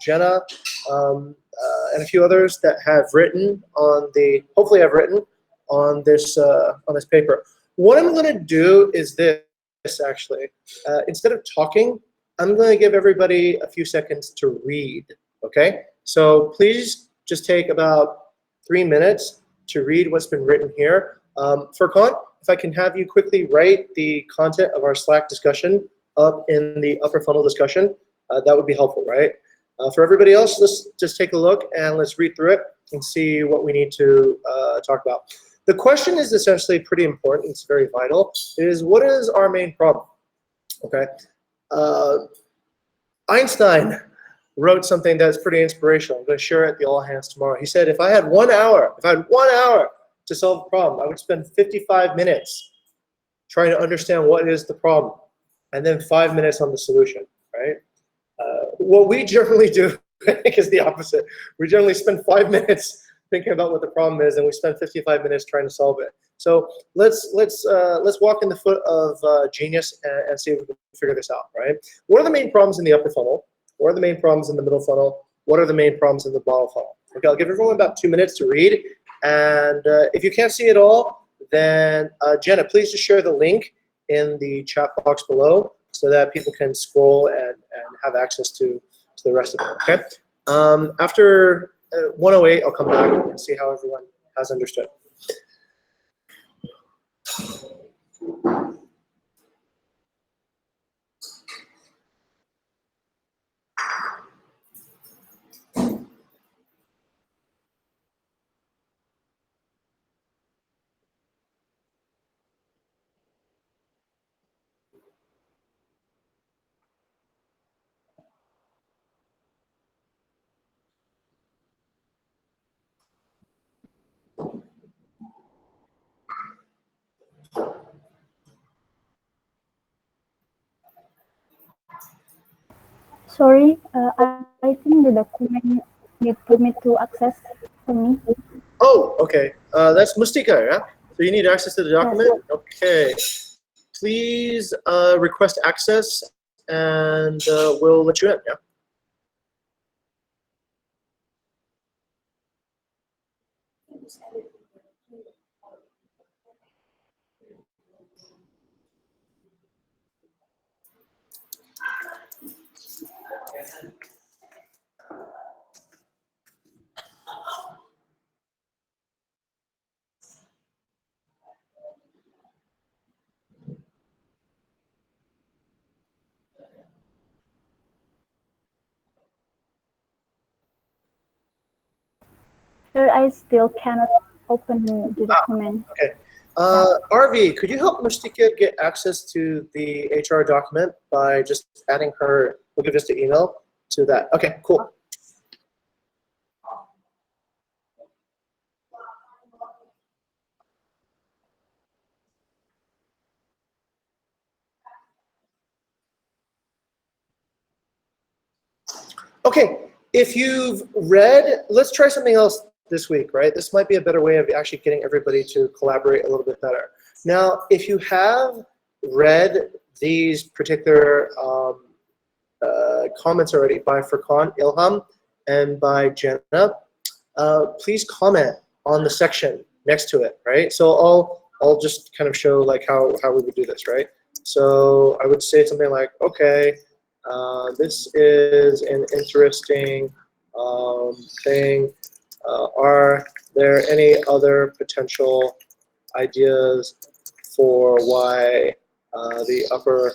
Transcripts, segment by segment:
Jenna, and a few others that have written on hopefully have written on this paper. What I'm going to do is this actually. Instead of talking, I'm going to give everybody a few seconds to read, okay? So please just take about 3 minutes to read what's been written here. Furkan, if I can have you quickly write the content of our Slack discussion up in the upper funnel discussion, that would be helpful, right? For everybody else, let's just take a look and let's read through it and see what we need to talk about. The question is essentially pretty important. It's very vital. It is, what is our main problem? Okay. Einstein wrote something that's pretty inspirational. I'm going to share it at the all hands tomorrow. He said, if I had 1 hour to solve a problem, I would spend 55 minutes trying to understand what is the problem, and then 5 minutes on the solution, right? What we generally do, I think, is the opposite. We generally spend 5 minutes thinking about what the problem is, and we spend 55 minutes trying to solve it. So let's walk in the foot of genius and see if we can figure this out, right? What are the main problems in the upper funnel? What are the main problems in the middle funnel? What are the main problems in the bottom funnel? Okay, I'll give everyone about 2 minutes to read. And if you can't see it all, then Jenna, please just share the link in the chat box below so that people can scroll and have access to the rest of it, okay? After 108, I'll come back and see how everyone has understood. Sorry, I think the document need permit to access for me. Oh, okay. That's Mustika, yeah? So you need access to the document? Yes. Okay. Please request access, and we'll let you in, yeah? Sir, I still cannot open the document. Okay. RV, could you help Mustika get access to the HR document by just adding her Bukit Vista email to that? Okay, cool. Okay, if you've read, let's try something else this week, right? This might be a better way of actually getting everybody to collaborate a little bit better. Now, if you have read these particular comments already by Furkan, Ilham, and by Jenna, please comment on the section next to it, right? So I'll just kind of show like how we would do this, right? So I would say something like, okay, this is an interesting thing. Are there any other potential ideas for why the upper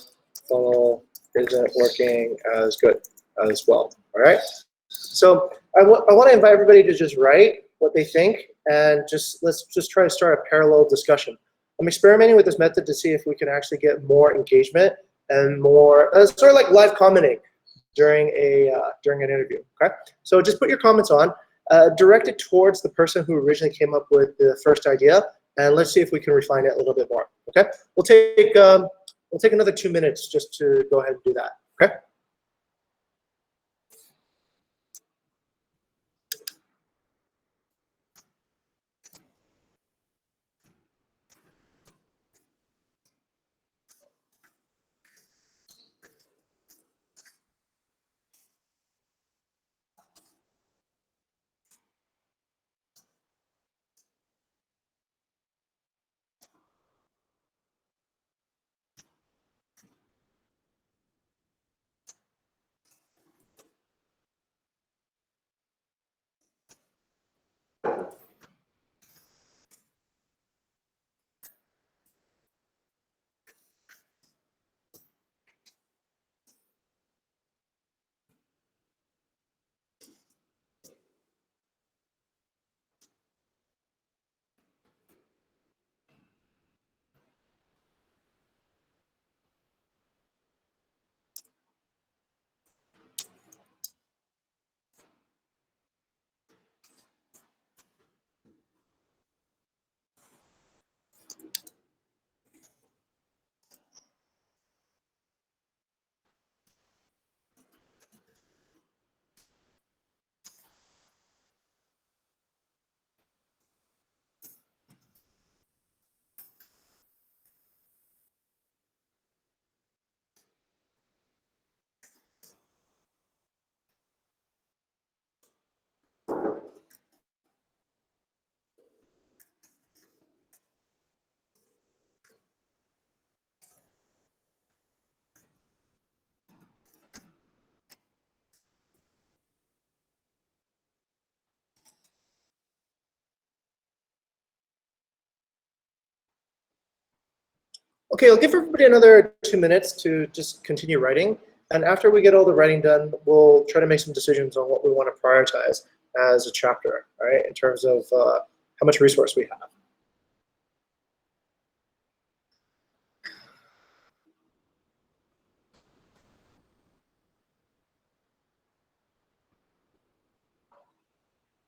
funnel isn't working as good as well? All right. So I want to invite everybody to just write what they think, and let's just try to start a parallel discussion. I'm experimenting with this method to see if we can actually get more engagement and more sort of like live commenting during an interview. Okay, so just put your comments on, direct it towards the person who originally came up with the first idea, and let's see if we can refine it a little bit more. Okay, we'll take another 2 minutes just to go ahead and do that. Okay. Okay, I'll give everybody another 2 minutes to just continue writing. And after we get all the writing done, we'll try to make some decisions on what we want to prioritize as a chapter, right, in terms of how much resource we have.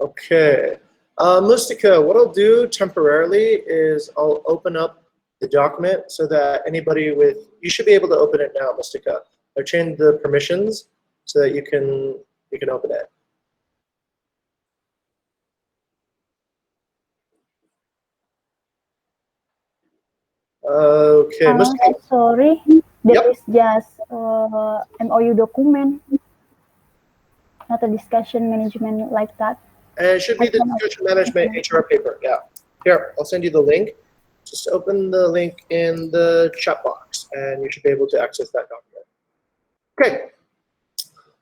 Okay. Mustika, what I'll do temporarily is I'll open up the document so that anybody with, you should be able to open it now, Mustika. I've changed the permissions so that you can open it. Okay, Mustika. Sorry, there Yep. is just MOU document, not a discussion management like that. And it should be the discussion management HR paper. Yeah. Here, I'll send you the link. Just open the link in the chat box, and you should be able to access that document. Okay.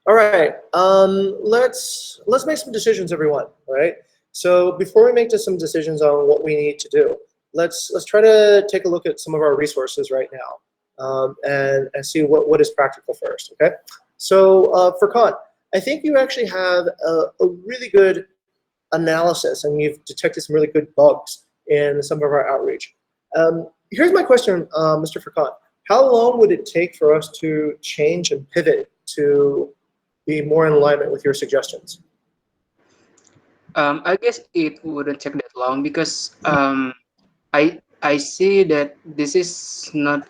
All right. Let's make some decisions, everyone. All right. So before we make some decisions on what we need to do, let's try to take a look at some of our resources right now, and see what is practical first. Okay. So Furkan, I think you actually have a really good analysis, and you've detected some really good bugs in some of our outreach. Here's my question, Mr. Furkan. How long would it take for us to change and pivot to be more in alignment with your suggestions? I guess it wouldn't take that long because I see that this is not,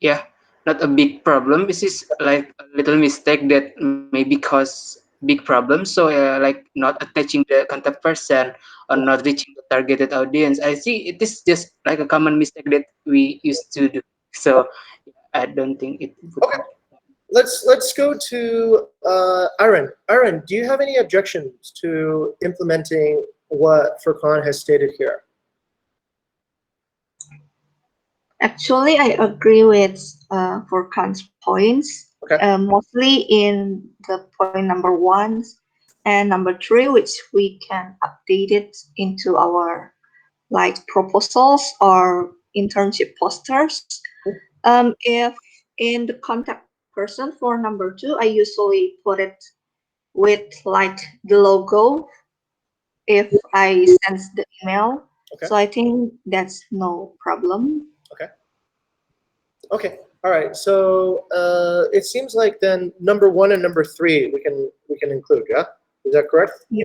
yeah, not a big problem. This is like a little mistake that maybe cause big problems. So like not attaching the contact person or not reaching the targeted audience. I see it is just like a common mistake that we used to do. So I don't think it would. Okay. Let's go to Aaron. Aaron, do you have any objections to implementing what Furkan has stated here? Actually, I agree with Furkan's points, Okay. mostly in the point number 1 and number 3, which we can update it into our like proposals or internship posters. If in the contact person for number 2, I usually put it with like the logo if I send the email. Okay. So I think that's no problem. Okay. All right. So it seems like then number 1 and number 3 we can include. Yeah. Is that correct? Yeah.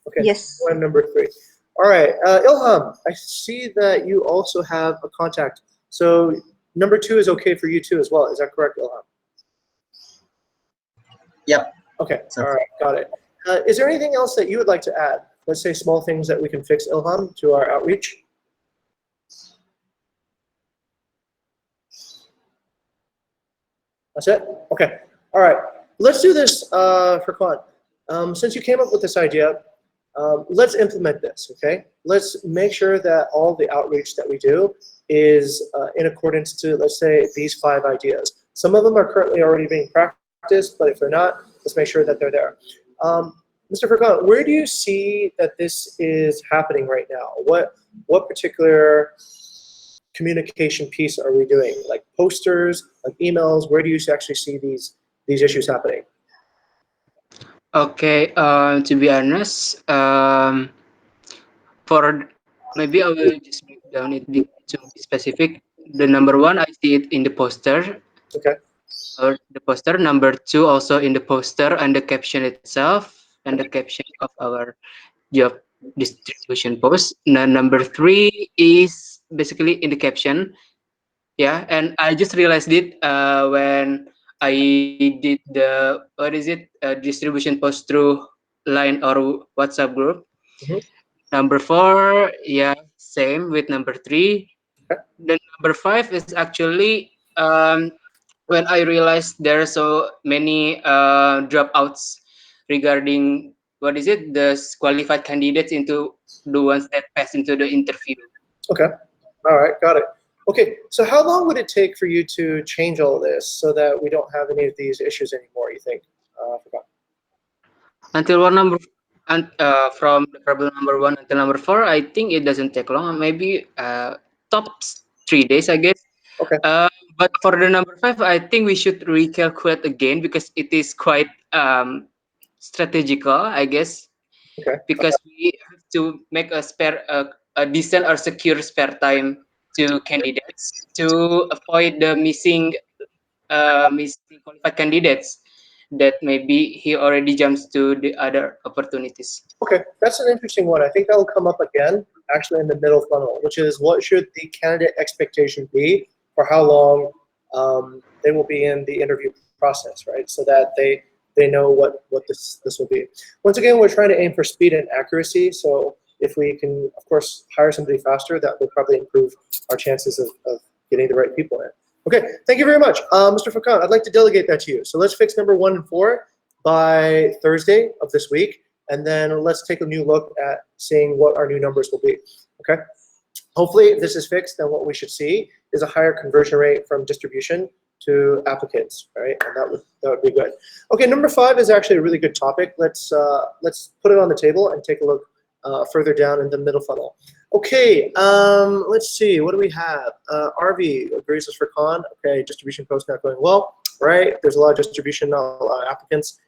Okay. Yes. 1 and number 3. All right. Ilham, I see that you also have a contact. So number 2 is okay for you too as well. Is that correct, Ilham? Yep. Okay. All right. Got it. Is there anything else that you would like to add? Let's say small things that we can fix, Ilham, to our outreach. That's it? Okay. All right. Let's do this, Furkan. Since you came up with this idea, let's implement this, okay? Let's make sure that all the outreach that we do is in accordance to, let's say, these 5 ideas. Some of them are currently already being practiced, but if they're not, let's make sure that they're there. Mr. Furkan, where do you see that this is happening right now? What particular communication piece are we doing? Like posters, like emails? Where do you actually see these issues happening? Okay, to be honest, for maybe I will just break down it to be specific. The number 1, I see it in the poster. Okay. Or the poster. Number 2, also in the poster and the caption itself and the caption of our job distribution post. Now, number 3 is basically in the caption. Yeah, and I just realized it when I did the distribution post through Line or WhatsApp group. Mhm. Number 4, yeah, same with number 3. Okay. Then number 5 is actually when I realized there are so many dropouts regarding the qualified candidates into the ones that pass into the interview. Okay. All right. Got it. Okay. So how long would it take for you to change all this so that we don't have any of these issues anymore, you think? Forgot. Until one number and from the problem number 1 until number 4, I think it doesn't take long. Maybe top 3 days, I guess. Okay. But for the number 5, I think we should recalculate again because it is quite strategical, I guess, Okay. because we have to make a decent or secure spare time to candidates to avoid the missing qualified candidates that maybe he already jumps to the other opportunities. Okay, that's an interesting one. I think that will come up again, actually, in the middle funnel, which is what should the candidate expectation be for how long they will be in the interview process, right? So that they know what this will be. Once again, we're trying to aim for speed and accuracy. So if we can, of course, hire somebody faster, that will probably improve our chances of getting the right people in. Okay, thank you very much, Mr. Furkan. I'd like to delegate that to you. So let's fix number 1 and 4 by Thursday of this week. And then let's take a new look at seeing what our new numbers will be, okay? Hopefully, if this is fixed, then what we should see is a higher conversion rate from distribution to applicants, right? And that would be good. Okay, number 5 is actually a really good topic. Let's put it on the table and take a look further down in the middle funnel. Okay, let's see, what do we have? RV agrees with Furkan. Okay, distribution post not going well, right? There's a lot of distribution, not a lot of applicants,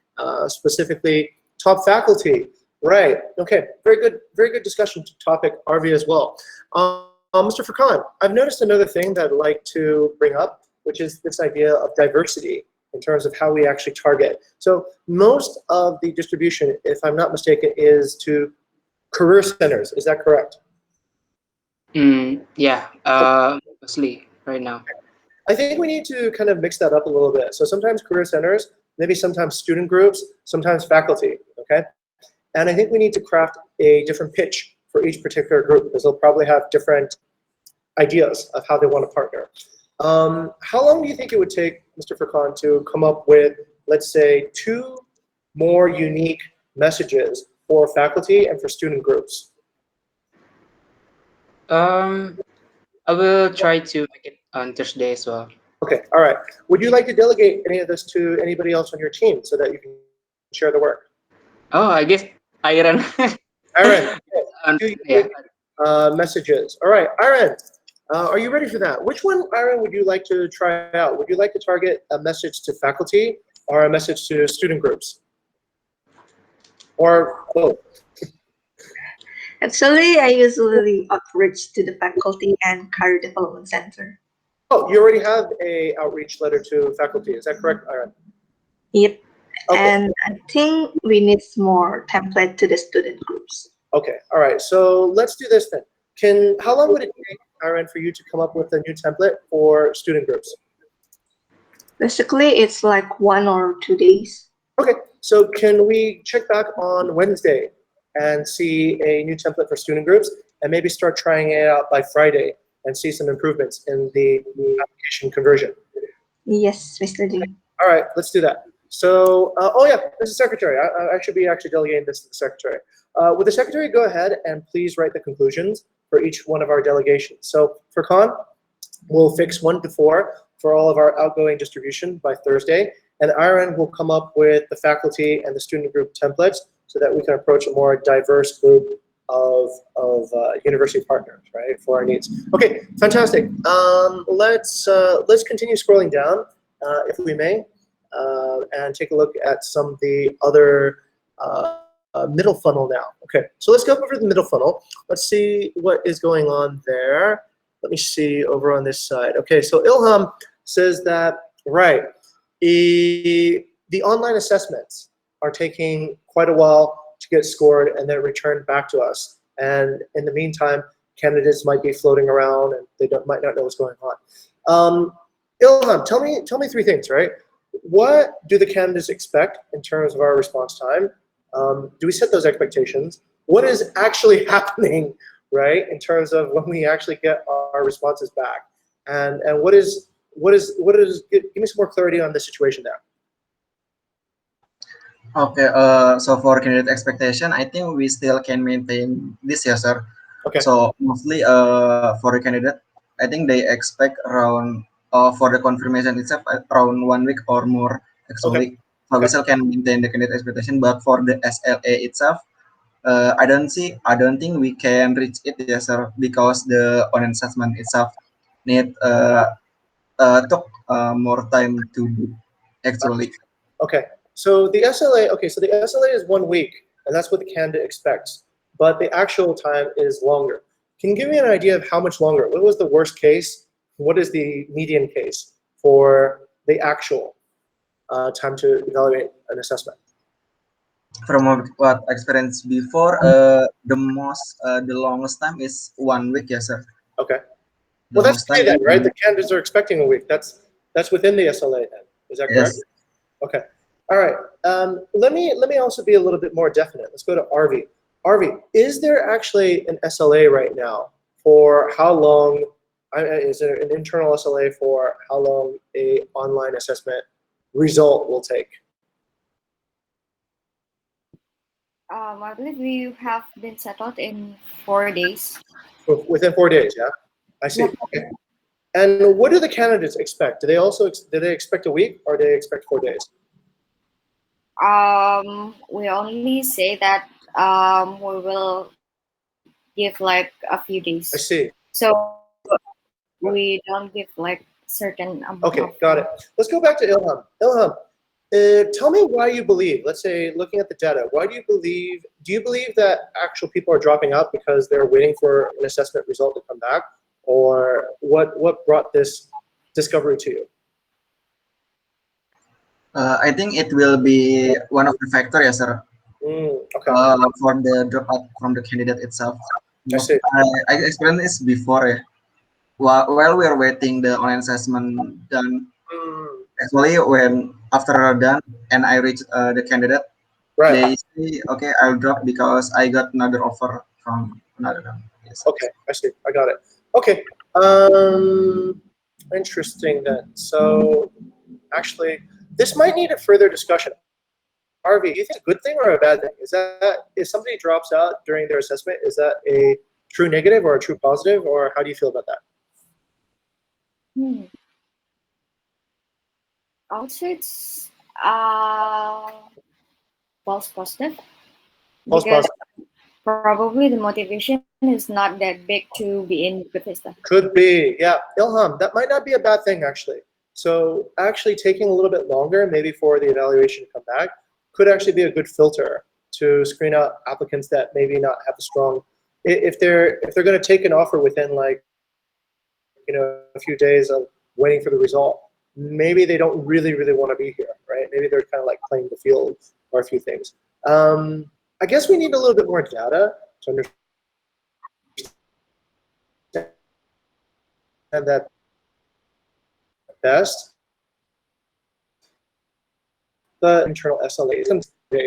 specifically top faculty, right? Okay, very good discussion topic, RV as well. Mr. Furkan, I've noticed another thing that I'd like to bring up, which is this idea of diversity in terms of how we actually target. So most of the distribution, if I'm not mistaken, is to career centers. Is that correct? Yeah, mostly right now. I think we need to kind of mix that up a little bit. So sometimes career centers, maybe sometimes student groups, sometimes faculty, okay? And I think we need to craft a different pitch for each particular group because they'll probably have different ideas of how they want to partner. How long do you think it would take, Mr. Furkan, to come up with, let's say, 2 more unique messages for faculty and for student groups? I will try to make it on Thursday as well. Okay, all right. Would you like to delegate any of this to anybody else on your team so that you can share the work? Oh, I guess Iron. Aaron, Yeah. messages. All right, Aaron, are you ready for that? Which one, Aaron, would you like to try out? Would you like to target a message to faculty or a message to student groups? Or both? Actually, I usually outreach to the faculty and career development center. Oh, you already have a outreach letter to faculty. Is that correct, Aaron? Yep. Okay. And I think we need more template to the student groups. Okay, all right. So let's do this then. How long would it take, Aaron, for you to come up with a new template for student groups? Basically, it's like 1 or 2 days. Okay, so can we check back on Wednesday and see a new template for student groups and maybe start trying it out by Friday and see some improvements in the application conversion? Yes, Mr. Dean. All right, let's do that. So, oh yeah, this is secretary. I should be actually delegating this to the secretary. Would the secretary go ahead and please write the conclusions for each one of our delegations? So for Khan, we'll fix 1 to 4 for all of our outgoing distribution by Thursday. And Aaron will come up with the faculty and the student group templates so that we can approach a more diverse group of university partners, right, for our needs. Okay, fantastic. Let's continue scrolling down, if we may, and take a look at some of the other middle funnel now. Okay, so let's go over the middle funnel. Let's see what is going on there. Let me see over on this side. Okay, so Ilham says that, right, the online assessments are taking quite a while to get scored and then returned back to us. And in the meantime, candidates might be floating around and they might not know what's going on. Ilham, tell me 3 things, right? What do the candidates expect in terms of our response time? Do we set those expectations? What is actually happening, right, in terms of when we actually get our responses back? And what is give me some more clarity on the situation there. Okay, so for candidate expectation, I think we still can maintain this, yes, sir. Okay. So mostly for the candidate, I think they expect around for the confirmation itself around 1 week or more actually. So we still can maintain the candidate expectation, but for the SLA itself, I don't think we can reach it, yes, sir, because the online assessment itself need took more time to do actually. Okay, so the SLA. Okay, so the SLA is 1 week, and that's what the candidate expects. But the actual time is longer. Can you give me an idea of how much longer? What was the worst case? What is the median case for the actual time to evaluate an assessment? From what experience before, the longest time is 1 week, yes, sir. Okay. The Well, that's longest okay time. then, right? The candidates are expecting a week. That's within the SLA then. Is that correct? Yes. Okay. All right. Let me also be a little bit more definite. Let's go to Arvi. Arvi, is there actually an SLA right now for how long? Is there an internal SLA for how long a online assessment result will take? I believe we have been settled in 4 days. Within 4 days, yeah. I see. Yeah. Okay. And what do the candidates expect? Do they also expect a week or do they expect 4 days? We only say that we will give like a few days. I see. So we don't give like certain amount Okay, of got time. it. Let's go back to Ilham. Ilham, tell me why you believe, let's say, looking at the data, do you believe that actual people are dropping out because they're waiting for an assessment result to come back? Or what brought this discovery to you? I think it will be one of the factor, yes, sir. Okay, For the dropout from the candidate itself. I see. I explained this before, yeah. While we are waiting the online assessment done, actually when after done and I reach the candidate, Right. they say, okay, I'll drop because I got another offer from another one. Yes. Okay, I see. I got it. Okay. Interesting then. So actually, this might need a further discussion. Harvey, do you think it's a good thing or a bad thing? Is that if somebody drops out during their assessment, is that a true negative or a true positive, or how do you feel about that? I would say it's false positive False because positive. probably the motivation is not that big to be in Bukit Vista. Could be, yeah. Ilham, that might not be a bad thing actually. So actually taking a little bit longer, maybe for the evaluation to come back, could actually be a good filter to screen out applicants that maybe not have a strong. If they're going to take an offer within like a few days of waiting for the result, maybe they don't really want to be here, right? Maybe they're kind of like playing the field or a few things. I guess we need a little bit more data to understand that best. The internal SLAs.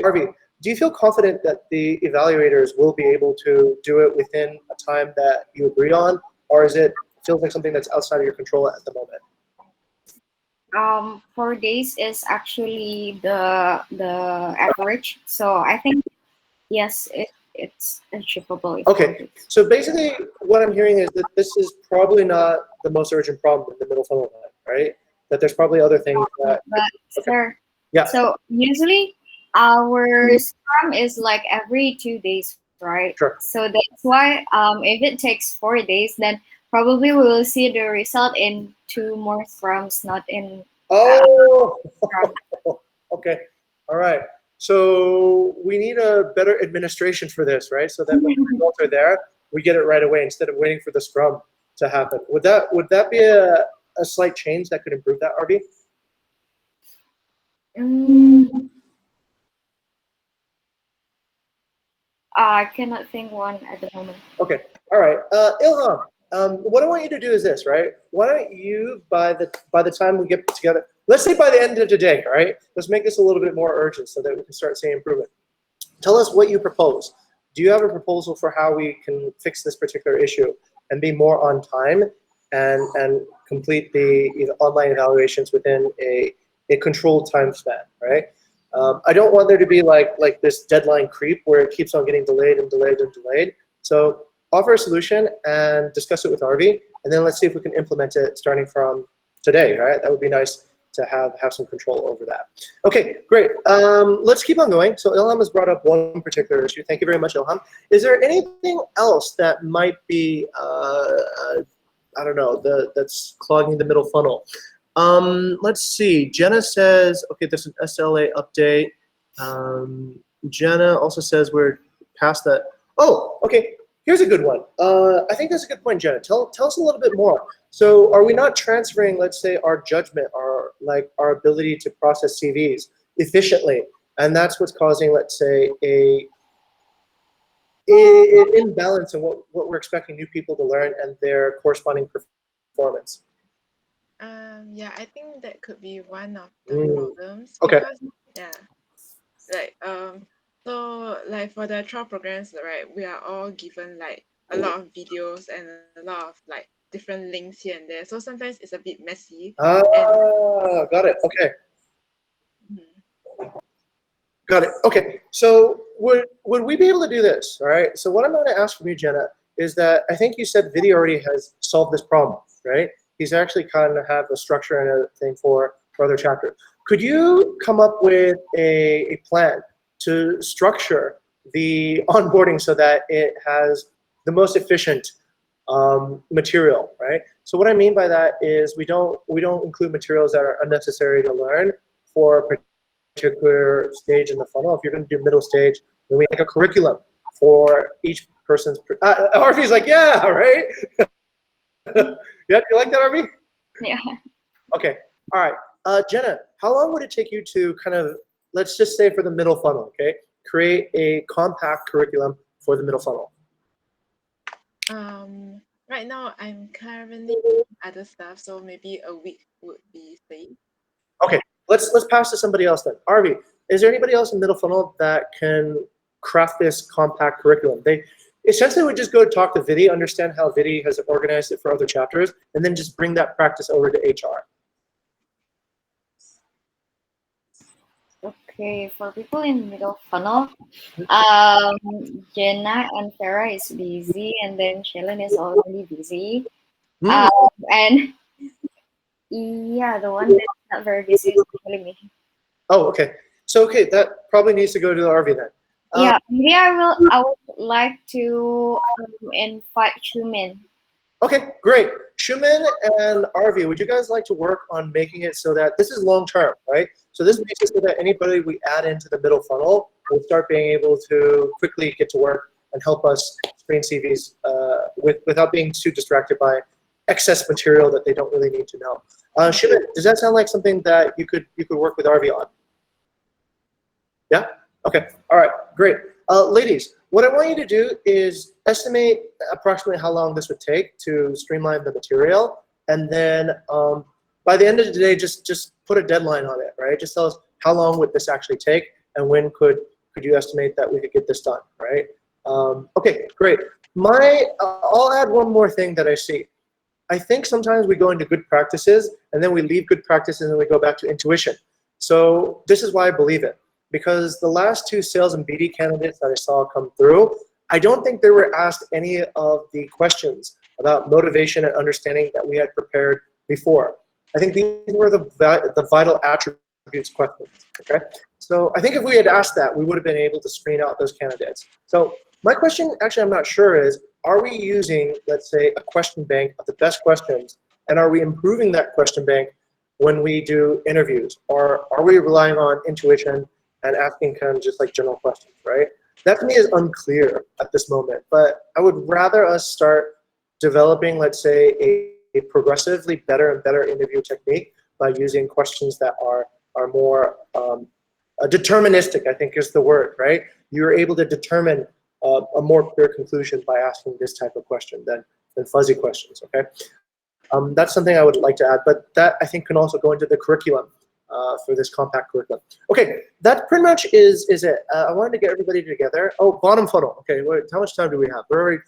Harvey, do you feel confident that the evaluators will be able to do it within a time that you agree on, or is it feels like something that's outside of your control at the moment? 4 days is actually the average, so I think yes, it's achievable. Okay, so basically what I'm hearing is that this is probably not the most urgent problem in the middle funnel, right? That there's probably other things that. But Okay. sir, Yeah. so usually our scrum is like every 2 days, right? Sure. So that's why if it takes 4 days, then probably we will see the result in 2 more scrums, not in. Oh. Okay. All right. So we need a better administration for this, right? So that when the results are there, we get it right away instead of waiting for the scrum to happen. Would that be a slight change that could improve that, RB? I cannot think one at the moment. Okay. All right. Ilham, what I want you to do is this, right? Why don't you, by the time we get together, let's say by the end of today, all right? Let's make this a little bit more urgent so that we can start seeing improvement. Tell us what you propose. Do you have a proposal for how we can fix this particular issue and be more on time and complete the online evaluations within a controlled time span, right? I don't want there to be like this deadline creep where it keeps on getting delayed and delayed and delayed. So offer a solution and discuss it with RV, and then let's see if we can implement it starting from today, right? That would be nice to have some control over that. Okay, great. Let's keep on going. So Ilham has brought up one particular issue. Thank you very much, Ilham. Is there anything else that might be I don't know, that's clogging the middle funnel. Let's see. Jenna says, okay, there's an SLA update. Jenna also says we're past that. Oh, okay. Here's a good one. I think that's a good point, Jenna. Tell us a little bit more. So, are we not transferring, let's say, our judgment, our ability to process CVs efficiently, and that's what's causing, let's say, an imbalance in what we're expecting new people to learn and their corresponding performance. Yeah, I think that could be one of the Mm, problems okay. because yeah, like so like for the trial programs, right, we are all given like a lot of videos and a lot of like different links here and there. So sometimes it's a bit messy. And Got it. Okay. Mhm. Got it. Okay. So would we be able to do this? All right. So what I'm going to ask from you, Jenna, is that I think you said Vidi already has solved this problem, right? He's actually kind of have a structure and a thing for other chapters. Could you come up with a plan to structure the onboarding so that it has the most efficient material, right? So what I mean by that is we don't include materials that are unnecessary to learn for a particular stage in the funnel. If you're going to do middle stage, then we make a curriculum for each person's. RV's like, yeah, right. Yeah, you like that, RV? Yeah. Okay. All right. Jenna, how long would it take you to kind of, let's just say for the middle funnel, okay, create a compact curriculum for the middle funnel? Right now I'm currently doing other stuff, so maybe a week would be safe. Okay. Let's pass to somebody else then. RV, is there anybody else in middle funnel that can craft this compact curriculum? They essentially would just go talk to Vidi, understand how Vidi has organized it for other chapters, and then just bring that practice over to HR. Okay, for people in middle funnel, Jenna and Farah is busy, and then Shailen is already busy. And yeah, the one that's not very busy is actually me. Oh, okay. So, okay, that probably needs to go to the RV then. Yeah, maybe I would like to invite Chumin. Okay, great. Shuman and RV, would you guys like to work on making it so that this is long term, right? So this makes it so that anybody we add into the middle funnel will start being able to quickly get to work and help us screen CVs without being too distracted by excess material that they don't really need to know. Shuman, does that sound like something that you could work with RV on? Yeah? Okay. All right. Great. Ladies, what I want you to do is estimate approximately how long this would take to streamline the material. And then by the end of the day, just put a deadline on it, right? Just tell us how long would this actually take and when could you estimate that we could get this done, right? Okay, great. I'll add one more thing that I see. I think sometimes we go into good practices and then we leave good practices and we go back to intuition. So this is why I believe it. Because the last two sales and BD candidates that I saw come through, I don't think they were asked any of the questions about motivation and understanding that we had prepared before. I think these were the vital attributes questions, okay? So I think if we had asked that, we would have been able to screen out those candidates. So my question, actually I'm not sure, is are we using, let's say, a question bank of the best questions, and are we improving that question bank when we do interviews? Or are we relying on intuition and asking kind of just like general questions, right? That to me is unclear at this moment, but I would rather us start developing, let's say, a progressively better and better interview technique by using questions that are more deterministic, I think is the word, right? You're able to determine a more clear conclusion by asking this type of question than fuzzy questions, okay? That's something I would like to add, but that I think can also go into the curriculum for this compact curriculum. Okay, that pretty much is it. I wanted to get everybody together. Oh, bottom funnel. Okay, wait, how much time do we have? We're already,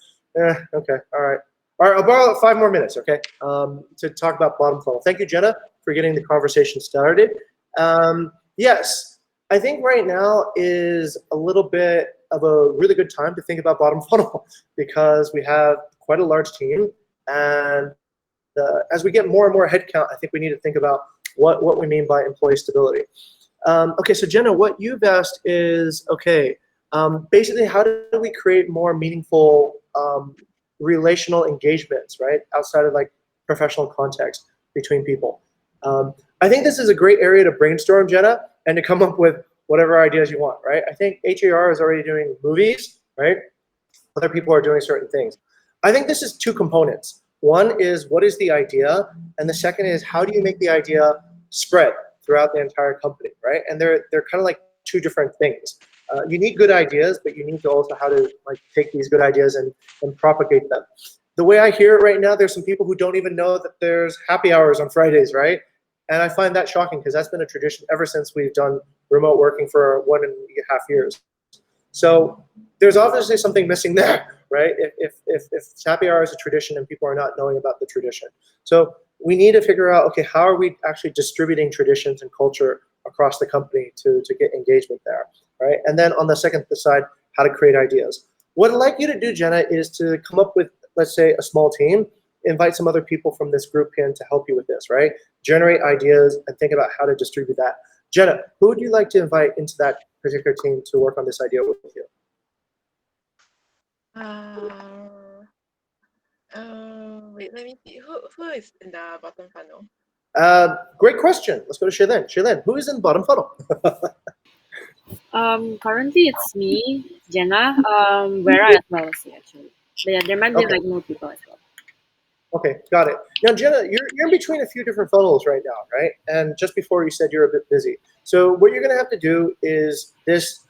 okay, all right. All right, I'll borrow 5 more minutes, okay, to talk about bottom funnel. Thank you, Jenna, for getting the conversation started. Yes, I think right now is a little bit of a really good time to think about bottom funnel because we have quite a large team, and as we get more and more headcount, I think we need to think about what we mean by employee stability. Okay, so Jenna, what you've asked is, okay, basically how do we create more meaningful relational engagements, right? Outside of like professional context between people. I think this is a great area to brainstorm, Jenna, and to come up with whatever ideas you want, right? I think HAR is already doing movies, right? Other people are doing certain things. I think this is two components. One is what is the idea, and the second is how do you make the idea spread throughout the entire company, right? And they're kind of like two different things. You need good ideas, but you need to also how to like take these good ideas and propagate them. The way I hear it right now, there's some people who don't even know that there's happy hours on Fridays, right? And I find that shocking because that's been a tradition ever since we've done remote working for 1.5 years. So there's obviously something missing there, right? If happy hour is a tradition and people are not knowing about the tradition. So we need to figure out, okay, how are we actually distributing traditions and culture across the company to get engagement there, right? And then on the second side, how to create ideas. What I'd like you to do, Jenna, is to come up with, let's say, a small team, invite some other people from this group in to help you with this, right? Generate ideas and think about how to distribute that. Jenna, who would you like to invite into that particular team to work on this idea with you? Wait, let me see. Who is in the bottom funnel? Great question. Let's go to Shaylin. Shaylin, who is in the bottom funnel? Currently it's me, Jenna, Vera as well as actually. But yeah, there might be Okay. like more people as well. Okay, got it. Now, Jenna, you're in between a few different funnels right now, right? And just before you said you're a bit busy. So what you're going to have to do is this,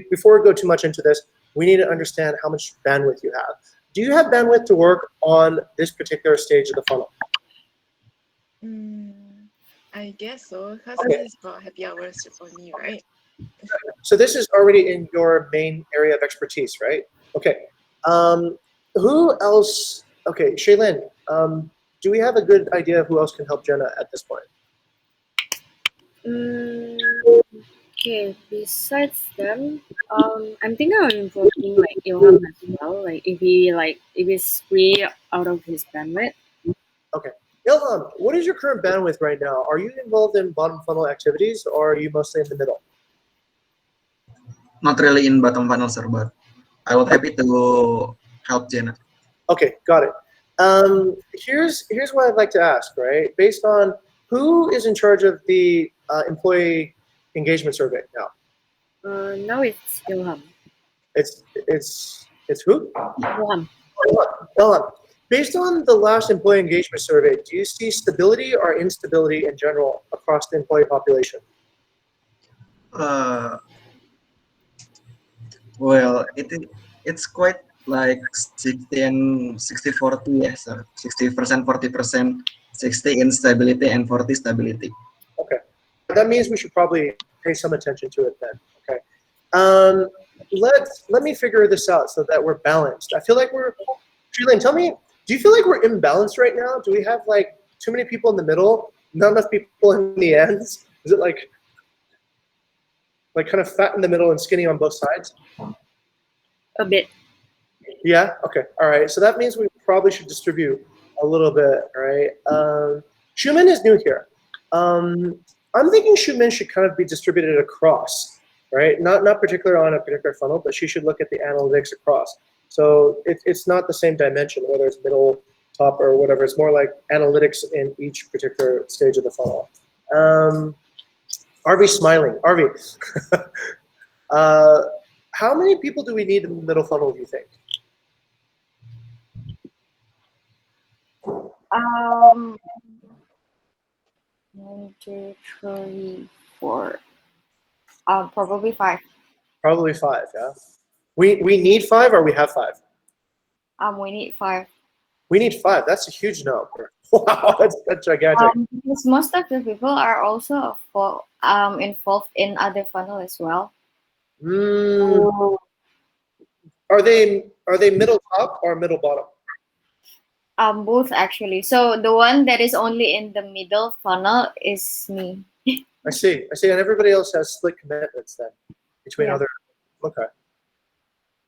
before we go too much into this, we need to understand how much bandwidth you have. Do you have bandwidth to work on this particular stage of the funnel? I guess so, because Okay. this is about happy hours for me, right? So this is already in your main area of expertise, right? Okay. Who else? Okay, Shaylin, do we have a good idea of who else can help Jenna at this point? Okay, besides them, I'm thinking of involving like Ilham as well. Like if he's free out of his bandwidth. Okay. Ilham, what is your current bandwidth right now? Are you involved in bottom funnel activities or are you mostly in the middle? Not really in bottom funnel, sir, but I would happy to help Jenna. Okay, got it. Here's what I'd like to ask, right? Based on who is in charge of the employee engagement survey now? Now it's Ilham. It's who? Ilham. Ilham. Based on the last employee engagement survey, do you see stability or instability in general across the employee population? Well, it's quite like 60 and 60-40, yes, sir. 60%, 40%, 60 instability and 40 stability. Okay, that means we should probably pay some attention to it then. Okay, let me figure this out so that we're balanced. I feel like Julian, tell me, do you feel like we're imbalanced right now? Do we have like too many people in the middle, not enough people in the ends? Is it like kind of fat in the middle and skinny on both sides? A bit. Yeah, okay, all right. So that means we probably should distribute a little bit, right? Schumann is new here. I'm thinking Schumann should kind of be distributed across, right? Not particular on a particular funnel, but she should look at the analytics across. So it's not the same dimension, whether it's middle, top, or whatever. It's more like analytics in each particular stage of the funnel. Arvy's smiling. Arvy, how many people do we need in the middle funnel, do you think? 1, 2, 3, 4. Probably 5. Probably 5, yeah? We need 5 or we have 5? We need 5. We need 5. That's a huge number. Wow, that's gigantic. Because most of the people are also involved in other funnel as well. Are they middle top or middle bottom? Both actually. So the one that is only in the middle funnel is me. I see. And everybody else has split commitments then between other. Okay.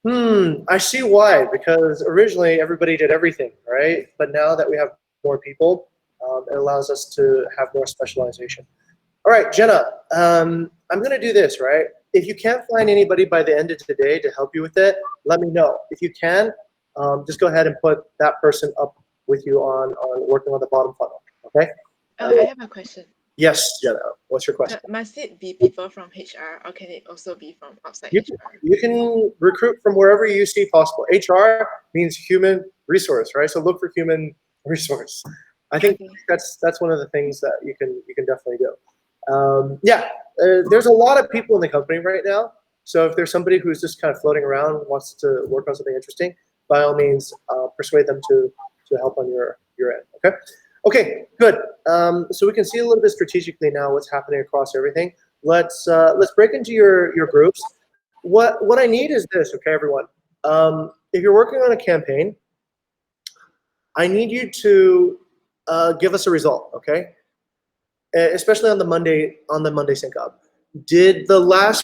I see why. Because originally everybody did everything, right? But now that we have more people, it allows us to have more specialization. All right, Jenna. I'm gonna do this, right? If you can't find anybody by the end of today to help you with it, let me know. If you can, just go ahead and put that person up with you on working on the bottom funnel. Okay. I have a question. Yes, Jenna. What's your question? Must it be people from HR, or can it also be from outside You, HR? you can recruit from wherever you see possible. HR means human resource, right? So look for human resource. I think Okay. that's one of the things that you can definitely do. There's a lot of people in the company right now. So if there's somebody who's just kind of floating around, wants to work on something interesting, by all means, persuade them to help on your end. Okay. Okay. Good. So we can see a little bit strategically now what's happening across everything. Let's break into your groups. What I need is this. Okay, everyone. If you're working on a campaign, I need you to give us a result. Okay. Especially on the Monday sync up.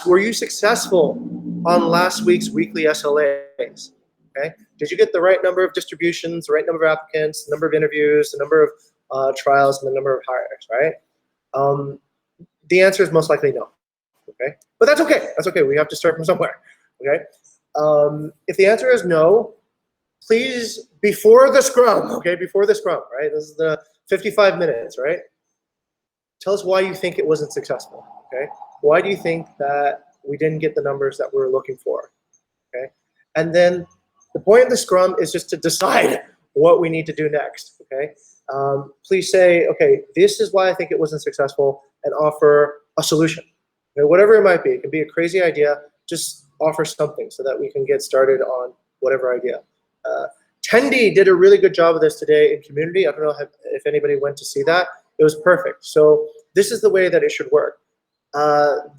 Were you successful on last week's weekly SLAs? Okay, did you get the right number of distributions, the right number of applicants, the number of interviews, the number of trials, and the number of hires? Right. The answer is most likely no. Okay, but that's okay. That's okay. We have to start from somewhere. Okay. If the answer is no, please before the scrum. Okay, before the scrum. Right. This is the 55 minutes. Right. Tell us why you think it wasn't successful. Okay, why do you think that we didn't get the numbers that we were looking for? Okay, and then the point of the scrum is just to decide what we need to do next. Okay, please say, okay, this is why I think it wasn't successful, and offer a solution. Okay, whatever it might be. It can be a crazy idea. Just offer something so that we can get started on whatever idea. Tendi did a really good job of this today in community. I don't know if anybody went to see that. It was perfect. So this is the way that it should work.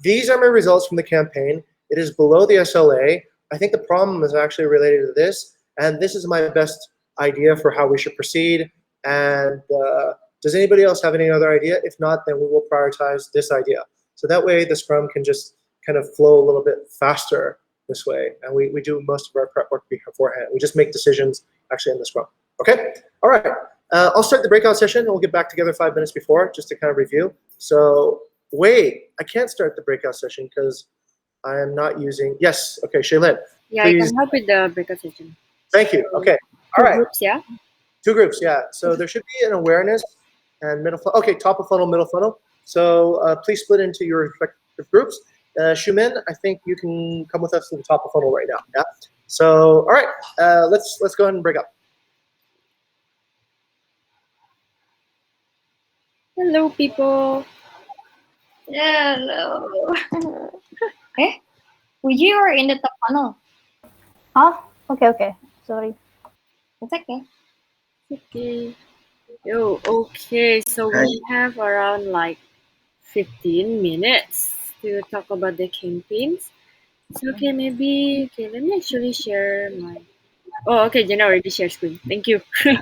These are my results from the campaign. It is below the SLA. I think the problem is actually related to this, and this is my best idea for how we should proceed. And does anybody else have any other idea? If not, then we will prioritize this idea. So that way the Scrum can just kind of flow a little bit faster this way. And we do most of our prep work beforehand. We just make decisions actually in the Scrum. Okay? All right. I'll start the breakout session and we'll get back together 5 minutes before just to kind of review. So wait, I can't start the breakout session because I am not using, yes, okay, Shaylin. Yeah, please. I can help with the breakout session. Thank you, okay, all right. Groups, yeah? 2 groups, yeah. So there should be an awareness and middle funnel, okay, top of funnel, middle funnel. So please split into your respective groups. Shumin, I think you can come with us to the top of funnel right now, yeah? So, all right, let's go ahead and break up. Hello, people. Hello. Okay. You are in the top funnel. Oh, okay. Sorry. It's okay. Okay. Okay. So we have around like 15 minutes to talk about the campaigns. So okay, let me actually share my. Oh, okay, Jenna already shared screen. Thank you. Sorry.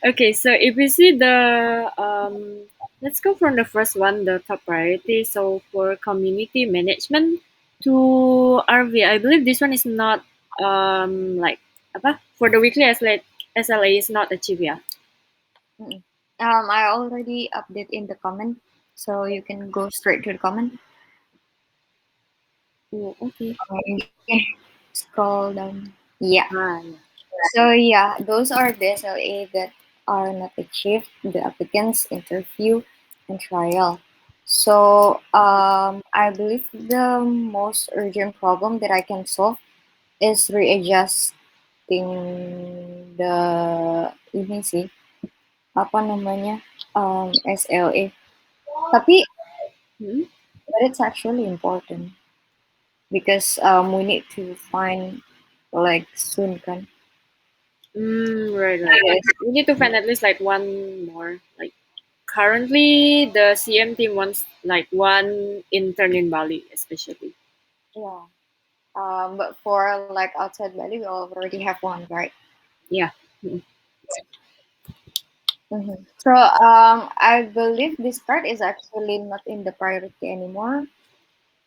Okay, so if we see the let's go from the first one, the top priority. So for community management to RV, I believe this one is not like apa for the weekly SLA is not achieved, yeah. I already update in the comment, so you can go straight to the comment. Oh, okay. You can scroll down. Yeah. Ah, yeah. So yeah, those are the SLA that are not achieved, the applicants interview and trial. So I believe the most urgent problem that I can solve is readjusting the ini sih apa namanya SLA. Tapi but it's actually important because we need to find like soon kan. Right. Yes. We need to find at least like one more. Like currently, the CM team wants like one intern in Bali, especially. Yeah. But for like outside Bali, we already have one, right? Yeah. So I believe this part is actually not in the priority anymore.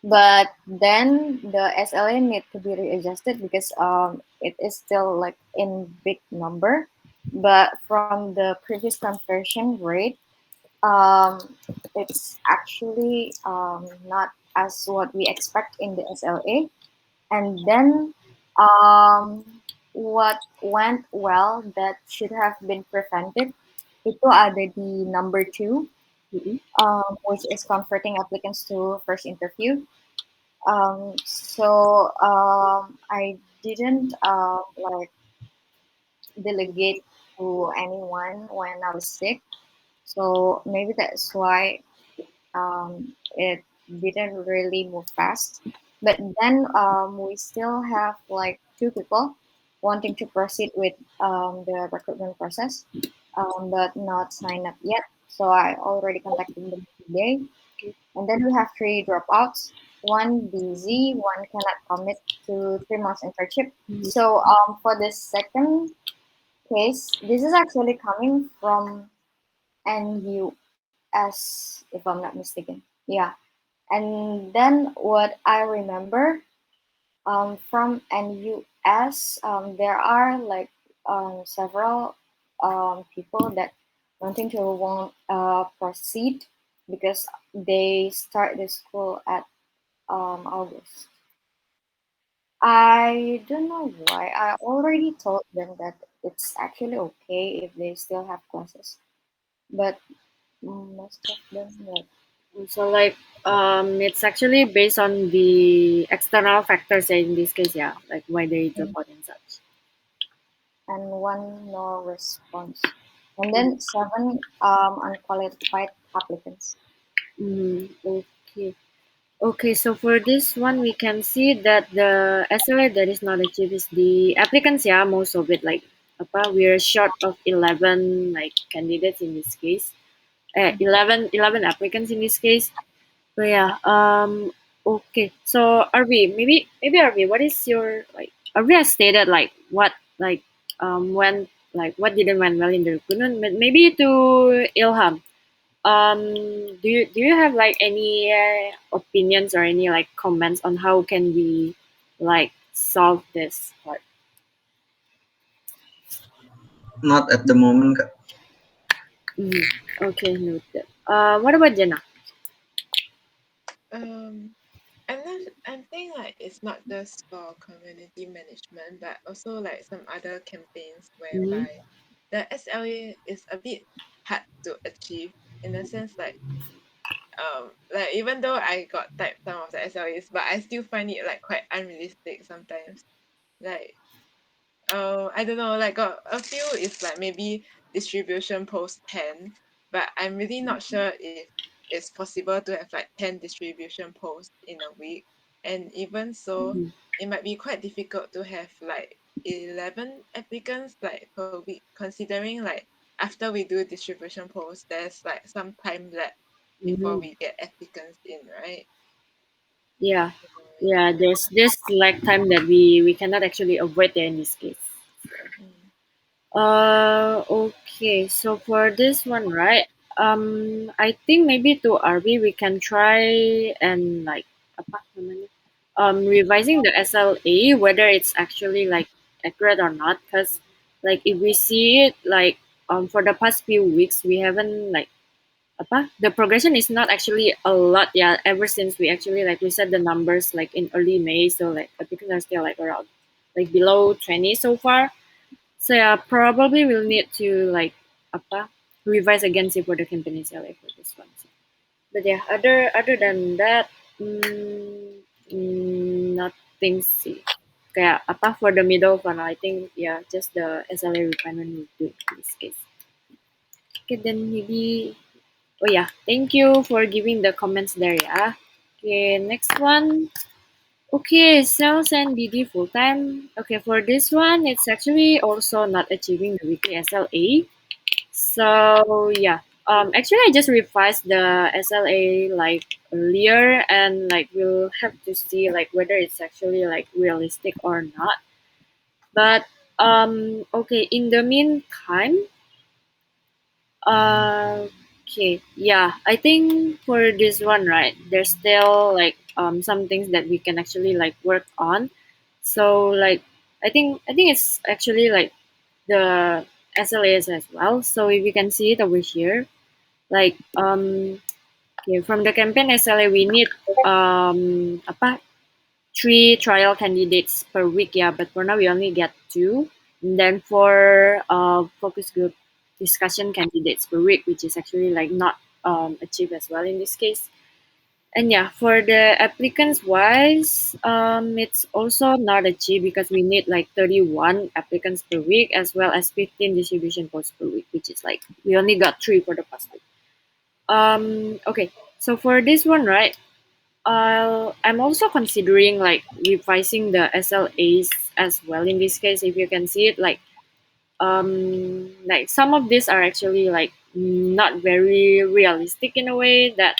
But then the SLA need to be readjusted because it is still like in big number. But from the previous conversion rate, it's actually not as what we expect in the SLA. And then What went well that should have been prevented itu ada di number 2, Mhm. which is comforting applicants to first interview. So I didn't like delegate to anyone when I was sick. So maybe that's why it didn't really move fast. But then we still have like 2 people wanting to proceed with the recruitment process, but not signed up yet. So I already contacted them today. And then we have 3 dropouts. One busy, one cannot commit to 3 months internship. So for the second case, this is actually coming from NUS, if I'm not mistaken. Yeah. And then what I remember from NUS, there are like several people that wanting to want proceed because they start the school at August. I don't know why. I already told them that it's actually okay if they still have classes, but most of them like So like it's actually based on the external factors in this case, yeah, like why they drop out and such. and one no response. And then 7 unqualified applicants. Okay. Okay, so for this one, we can see that the SLA that is not achieved is the applicants, yeah, most of it, like, we're short of 11, like, candidates in this case. 11 applicants in this case. So, yeah, okay. So, RV, maybe RV, what is your, like, RV has stated, like, what, like, when, like, what didn't went well in the recruitment, but maybe to Ilham. Do you have like any opinions or any like comments on how can we like solve this part? Not at the moment, Kak. Mhm. Okay, noted. What about Jenna? Um, I'm thinking like it's not just for community management, but also like some other campaigns Mm-hmm. whereby the SLA is a bit hard to achieve in a sense like even though I got typed some of the SLAs, but I still find it like quite unrealistic sometimes. Like I don't know, like got a few is like maybe distribution post 10, but I'm really not sure if it's possible to have like 10 distribution posts in a week. And even so, it might be quite difficult to have like 11 applicants like per week, considering like after we do distribution posts, there's like some time left before Mm-hmm. we get applicants in, right? Yeah, So, yeah. There's this like time that we cannot actually avoid there in this case. mm. Okay. So for this one, right? I think maybe to RV we can try and like apa namanya? Revising the SLA whether it's actually like accurate or not. Because like if we see it like for the past few weeks we haven't like apa the progression is not actually a lot, yeah, ever since we actually like we set the numbers like in early May, so like applicants are still like around like below 20 so far. So yeah, probably we'll need to like apa revise again sih for the campaign SLA for this one. But yeah, other than that, nothing sih. Kayak apa for the middle one, I think yeah, just the SLA requirement will do in this case. Okay, then maybe. Oh yeah, thank you for giving the comments there, yeah. Okay, next one. Okay, sales and BD full time. Okay, for this one, it's actually also not achieving the weekly SLA. So yeah, actually I just revised the SLA like earlier, and like we'll have to see like whether it's actually like realistic or not. But okay, in the meantime, okay, yeah, I think for this one, right, there's still like some things that we can actually like work on. So like I think it's actually like the SLAs as well. So if you can see it over here, like okay, from the campaign SLA we need apa 3 trial candidates per week, yeah, but for now we only get 2. And then for focus group discussion candidates per week, which is actually like not achieved as well in this case. And yeah, for the applicants wise, it's also not achieved because we need like 31 applicants per week as well as 15 distribution posts per week, which is like we only got 3 for the past week. Okay, so for this one, right? I'm also considering like revising the SLAs as well in this case. If you can see it, like some of these are actually like not very realistic in a way that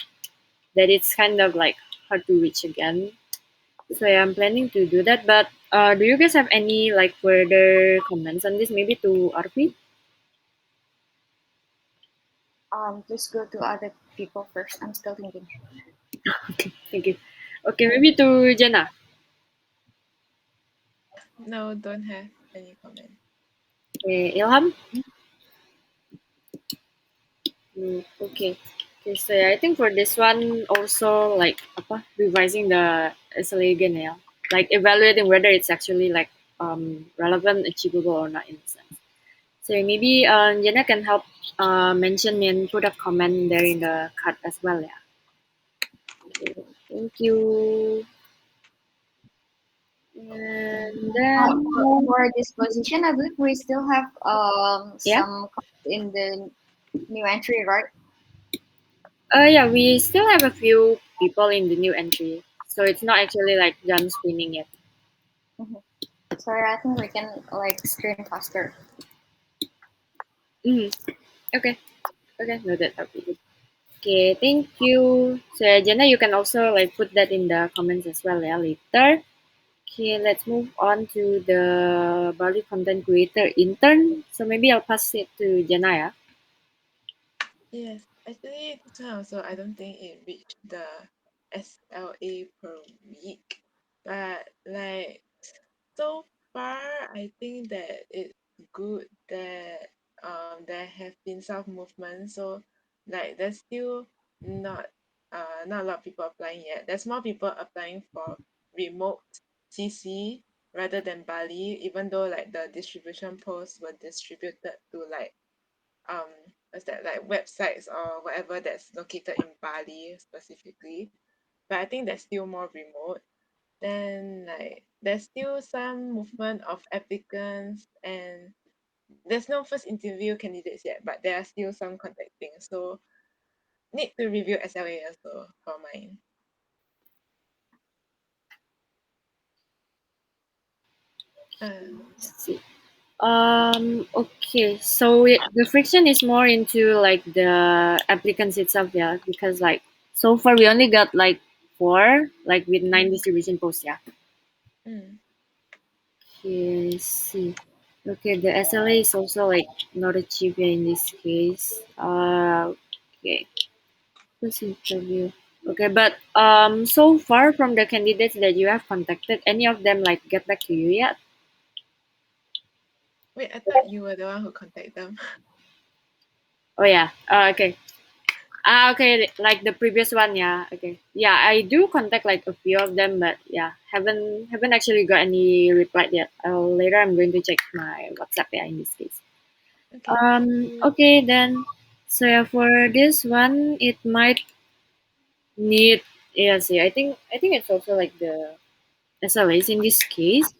it's kind of like hard to reach again. So yeah, I'm planning to do that. But do you guys have any like further comments on this? Maybe to RP? Just go to other people first. I'm still thinking. Okay, thank you. Okay, maybe to Jenna. No, don't have any comment. Okay, Ilham. Okay. Okay, so yeah, I think for this one also like revising the SLA again, yeah. Like evaluating whether it's actually like relevant, achievable or not in a sense. So maybe Jenna can help mention and put a comment there in the card as well, yeah. Okay, thank you. And then For this position, I believe we still have yeah. some in the new entry, right? Yeah, we still have a few people in the new entry. So it's not actually like done screening yet. So I think we can like screen faster. Okay. Okay, noted. Okay. Okay, thank you. So Jenna, you can also like put that in the comments as well, yeah, later. Okay, let's move on to the Bali content creator intern. So maybe I'll pass it to Jenna, yeah. Yes, actually, this one also I don't think it reached the SLA per week, but like so far, I think that it's good that there have been some movement. So like there's still not not a lot of people applying yet. There's more people applying for remote CC rather than Bali, even though like the distribution posts were distributed to like um what's that, like websites or whatever that's located in Bali specifically. But I think there's still more remote. Then like there's still some movement of applicants, and there's no first interview candidates yet, but there are still some contacting. So need to review SLA also for mine. Let's see. Okay, so the friction is more into like the applicants itself, yeah, because like so far we only got like 4, like with 9 distribution posts, yeah. Mm. Okay, let's see. Okay, the SLA is also like not achieved in this case. Okay, first interview. Okay, but so far from the candidates that you have contacted, any of them like get back to you yet? Wait, I thought you were the one who contacted them. Oh yeah. Okay. Okay, like the previous one, yeah. Okay. Yeah, I do contact like a few of them, but yeah, haven't actually got any reply yet. Later I'm going to check my WhatsApp, yeah, in this case. Okay. Okay then. So yeah, for this one it might need, yeah, see, I think it's also like the SLAs in this case.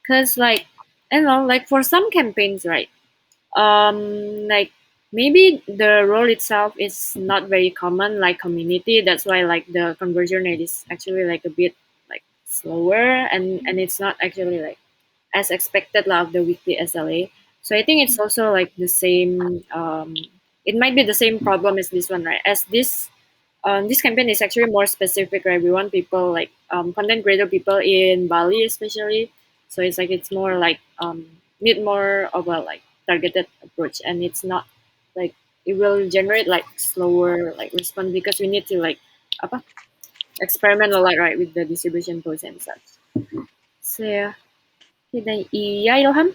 Cause like I don't know, like for some campaigns, right? Like maybe the role itself is not very common like community, that's why like the conversion rate is actually like a bit like slower, and it's not actually like as expected like of the weekly SLA. So I think it's also like the same, it might be the same problem as this one, right? As this campaign is actually more specific, right? We want people like content creator people in Bali especially. So it's like it's more like need more of a like targeted approach, and it's not like it will generate like slower like response because we need to like apa experiment a lot, right, with the distribution posts and such. So yeah. Okay, then iya Ilham.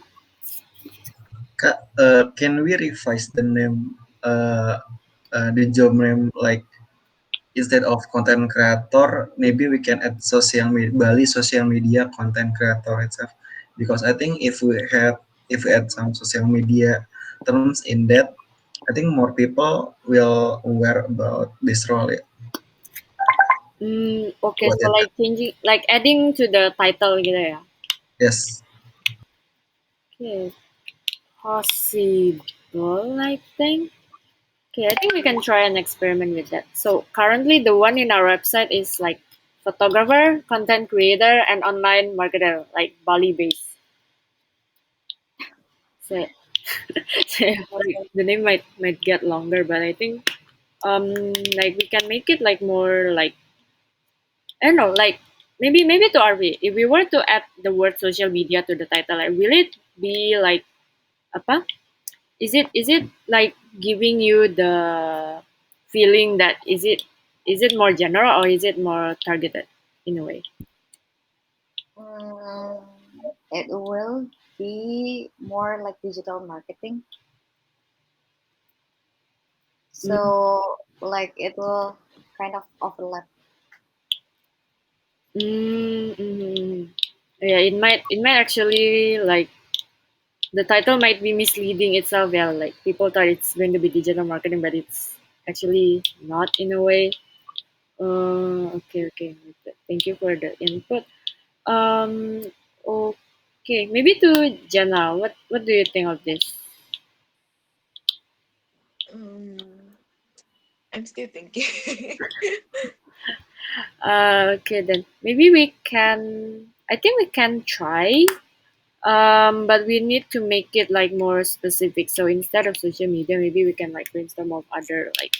Kak, can we revise the name, the job name, like instead of content creator, maybe we can add Bali social media content creator itself. Because I think if we add some social media terms in that, I think more people will aware about this role. Okay, What so it, like changing, like adding to the title gitu ya. yes. Okay, possible, I think. Okay, I think we can try an experiment with that. So currently the one in our website is like photographer, content creator, and online marketer, like Bali based. So, so the name might get longer, but I think like we can make it like more like, I don't know, like maybe to RV. If we were to add the word social media to the title, like will it be like apa? Is it like giving you the feeling that is it more general or is it more targeted in a way? It will be more like digital marketing. So like it will kind of overlap. Mm-hmm. Yeah, it might actually like the title might be misleading itself. Yeah, like people thought it's going to be digital marketing, but it's actually not in a way. Okay. Thank you for the input. Um, okay, maybe to Jenna, what do you think of this? Um, I'm still thinking. Okay then maybe we can. I think we can try. But we need to make it like more specific. So instead of social media, maybe we can like brainstorm of other like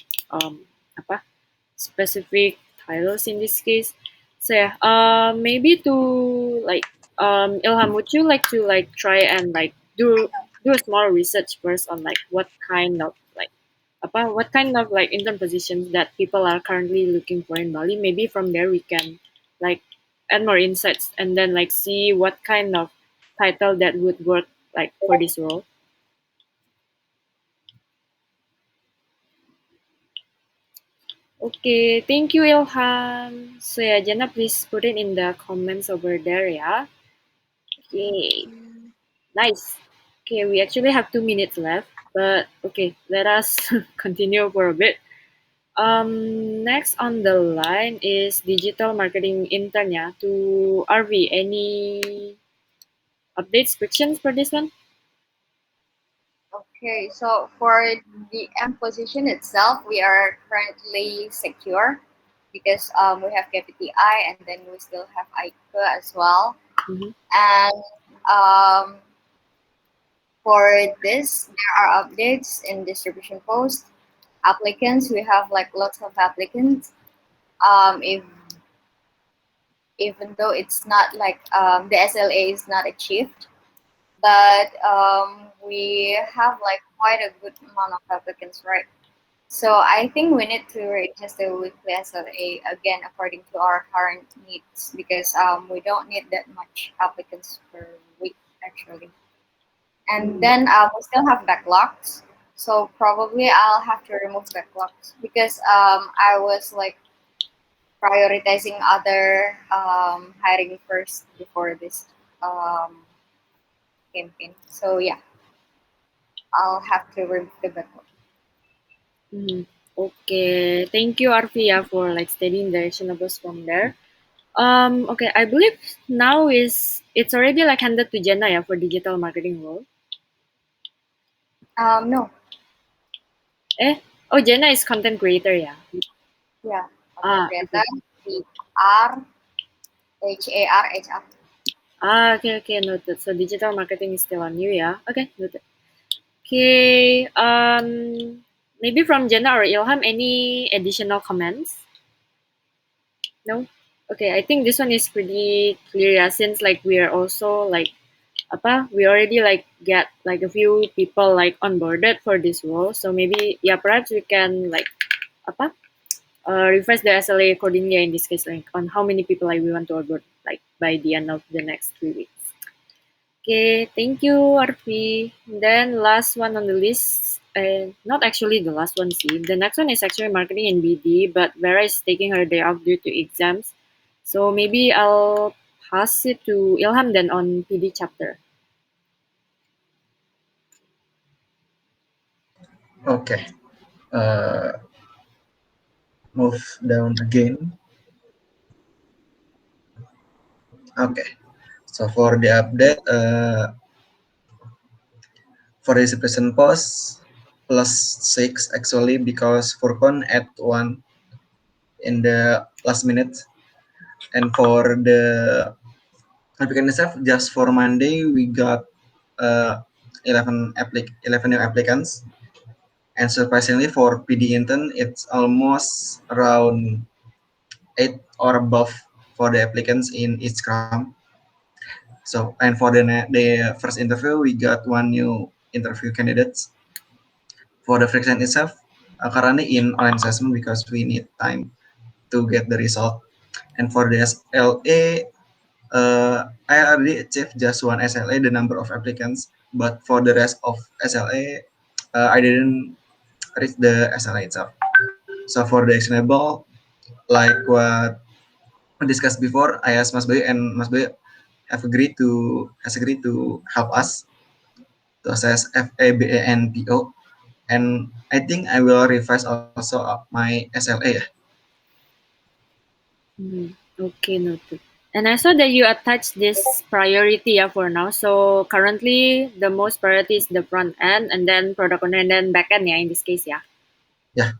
apa specific titles in this case. So yeah, maybe to like Ilham, would you like to like try and like do a small research first on like what kind of like intern positions that people are currently looking for in Bali? Maybe from there we can like add more insights and then like see what kind of title that would work like for this role. Okay, thank you Ilham. So yeah, Jana, please put it in the comments over there, yeah. Okay, Mm, nice. Okay, we actually have 2 minutes left, but okay, let us continue for a bit. Next on the line is digital marketing intern, yeah. To RV, any updates, frictions for this one? Okay, so for the M position itself, we are currently secure because we have KPTI and then we still have ICA as well. Mm-hmm. And um, for this, there are updates in distribution post. Applicants, we have like lots of applicants. If even though it's not like the SLA is not achieved, but we have like quite a good amount of applicants, right? So I think we need to adjust the weekly SLA again according to our current needs because we don't need that much applicants per week actually. And then we still have backlogs. So probably I'll have to remove backlogs because I was like prioritizing other hiring first before this um, campaign. So yeah, I'll have to remove the backlog. Mm-hmm. Okay, thank you Arvia for like stating the actionables from there. Okay, I believe now it's already like handed to Jenna, yeah, for digital marketing role. No, Eh, oh, Jenna is content creator, yeah. yeah, content Ah, creator, okay. CRHAR. Okay, noted. So digital marketing is still on you, yeah. Okay, noted. Okay, maybe from Jenna or Ilham, any additional comments? No? Okay, I think this one is pretty clear, yeah, since like we are also like we already like get like a few people like onboarded for this role. So maybe yeah, perhaps we can like refresh the SLA accordingly in this case, like on how many people like we want to onboard like by the end of the next 3 weeks. Okay, thank you, Arfi. Then last one on the list not actually the last one, see. The next one is actually marketing and BD, but Vera is taking her day off due to exams. So maybe I'll pass it to Ilham then on PD chapter. Okay. Move down again. Okay. So for the update, for the present post, +6 actually because Furcon at 1 in the last minute. And for the applicant itself, just for Monday, we got 11 new applicants. And surprisingly, for PD intern, it's almost around 8 or above for the applicants in each cram. So, and for the first interview, we got 1 new interview candidates. For the friction itself, currently in online assessment because we need time to get the result. And for the SLA, I already achieved just one SLA, the number of applicants, but for the rest of SLA, I didn't reach the SLA itself. So for the actionable, like what we discussed before, I asked Mas Bayu and Mas Bayu has agreed to help us to assess FABA and PO. And I think I will revise also my SLA. Okay, noted. And I saw that you attached this priority for now. So currently, the most priority is the front end, and then product owner, and then back end, in this case, yeah. Yeah.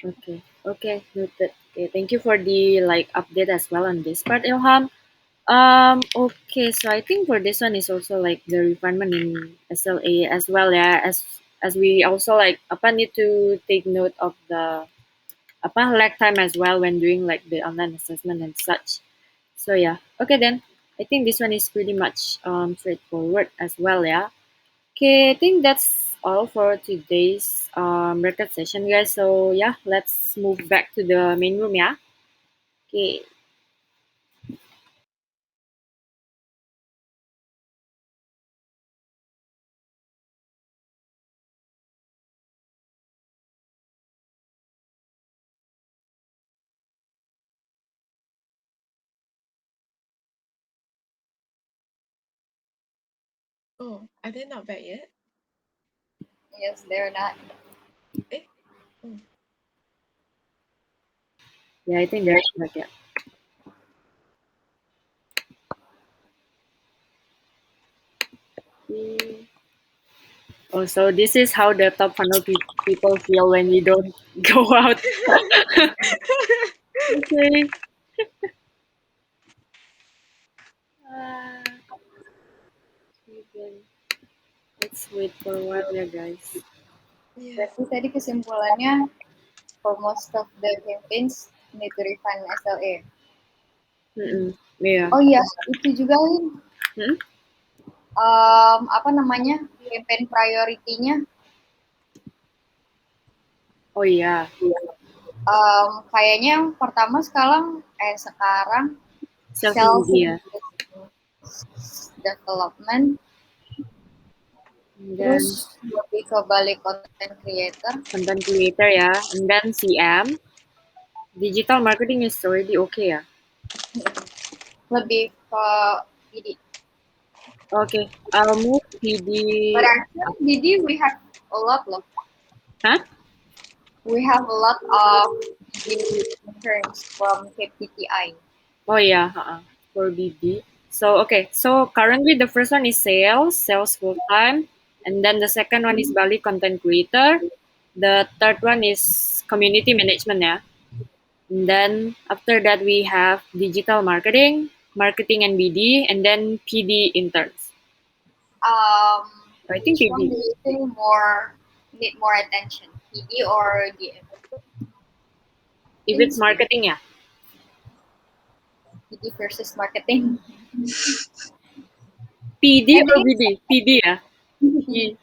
Okay, noted. Okay, thank you for the update as well on this part, Ilham. Okay, so I think for this one is also like the refinement in SLA as well, yeah. As we also need to take note of the lag time as well when doing like the online assessment and such. So yeah, okay then. I think this one is pretty much straightforward as well, yeah. Okay, I think that's all for today's record session, guys. So yeah, let's move back to the main room, yeah. Okay. Oh, are they not back yet? Yes, they're not. Eh? Oh. Yeah, I think that's like yeah. Okay. Oh, so this is how the top funnel people feel when you don't go out. Okay. Uh, okay. Let's wait for a while ya, guys. Yes. Berarti tadi kesimpulannya for most of the campaigns need to refine SLA. Iya. Oh iya, itu juga Lin. Hmm? Apa namanya? Campaign priority-nya. Oh iya. Kayaknya yang pertama sekarang Self self media. development. And then Terus lebih ke balik content creator. content creator ya. And then CM. Digital marketing is already okay ya. Lebih ke BD. Okay, I'll move PD. But actually BD we have a lot loh. Huh? We have a lot of BD interns from KPTI. Oh yeah, for BD. So okay, so currently the first one is sales full time, and then the second one is Bali content creator. The third one is community management, yeah. And then after that we have digital marketing and BD, and then PD interns. I think Which one PD. do you think need more attention, PD or DM? If it's marketing, yeah. PD versus marketing. PD or BD? PD, yeah. PD.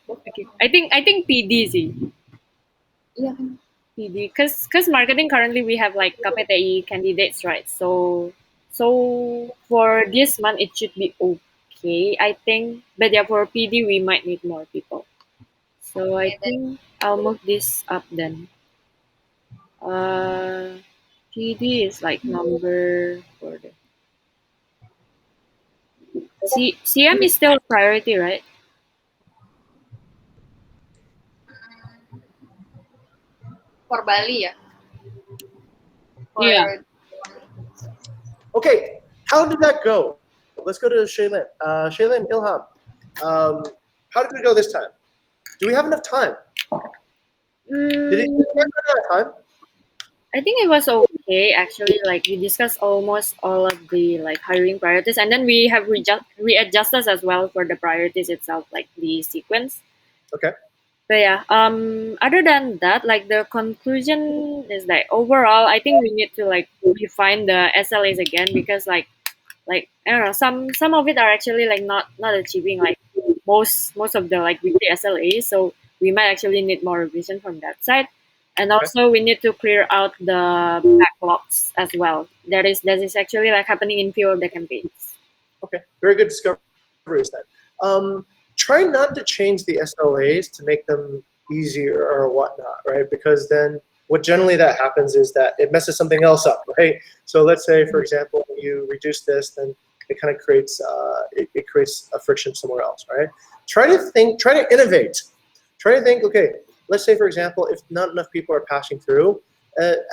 Okay. I think PD sih. Iya kan. PD, cause marketing currently we have like KPTI candidates, right? So for this month it should be okay. okay, I think. But yeah, for PD, we might need more people. So I Okay, then think I'll move this up then. PD is like number for the CM is still priority, right? for Bali, yeah. Yeah. For Okay, how did that go? Let's go to Shaylin. Shaylin, Ilham, how did it go this time? Do we have enough time? Did it Mm, run out of time? I think it was okay actually. Like we discussed almost all of the like hiring priorities, and then we have readjusted as well for the priorities itself, like the sequence. Okay. But yeah, other than that, like the conclusion is that overall, I think we need to like refine the SLAs again because like I don't know, some of it are actually like not achieving like most of the like weekly SLAs. So we might actually need more revision from that side. And Okay. also we need to clear out the backlogs as well. That is actually like happening in few of the campaigns. Okay, very good discoveries then. Try not to change the SLAs to make them easier or whatnot, right? Because then what generally that happens is that it messes something else up, right? So let's say, for example, you reduce this, then it kind of creates it creates a friction somewhere else, right? Try to innovate. Try to think, okay, let's say, for example, if not enough people are passing through,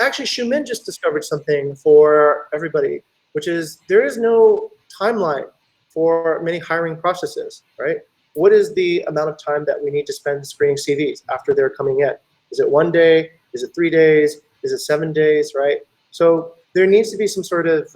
actually, Shumin just discovered something for everybody, which is there is no timeline for many hiring processes, right? What is the amount of time that we need to spend screening CVs after they're coming in? Is it 1 day? Is it 3 days? Is it 7 days, right? So there needs to be some sort of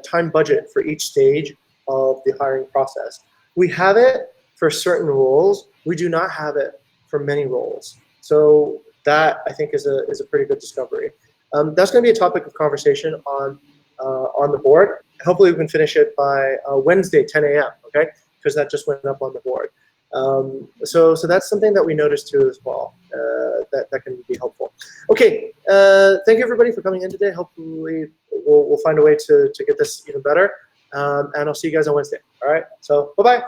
time budget for each stage of the hiring process. We have it for certain roles. We do not have it for many roles. So that I think is a pretty good discovery. That's going to be a topic of conversation on the board. Hopefully we can finish it by Wednesday, 10 a.m. Okay, because that just went up on the board. So that's something that we noticed too as well. That can be helpful. Okay, thank you everybody for coming in today. Hopefully we'll find a way to get this even better. And I'll see you guys on Wednesday. All right. So bye bye.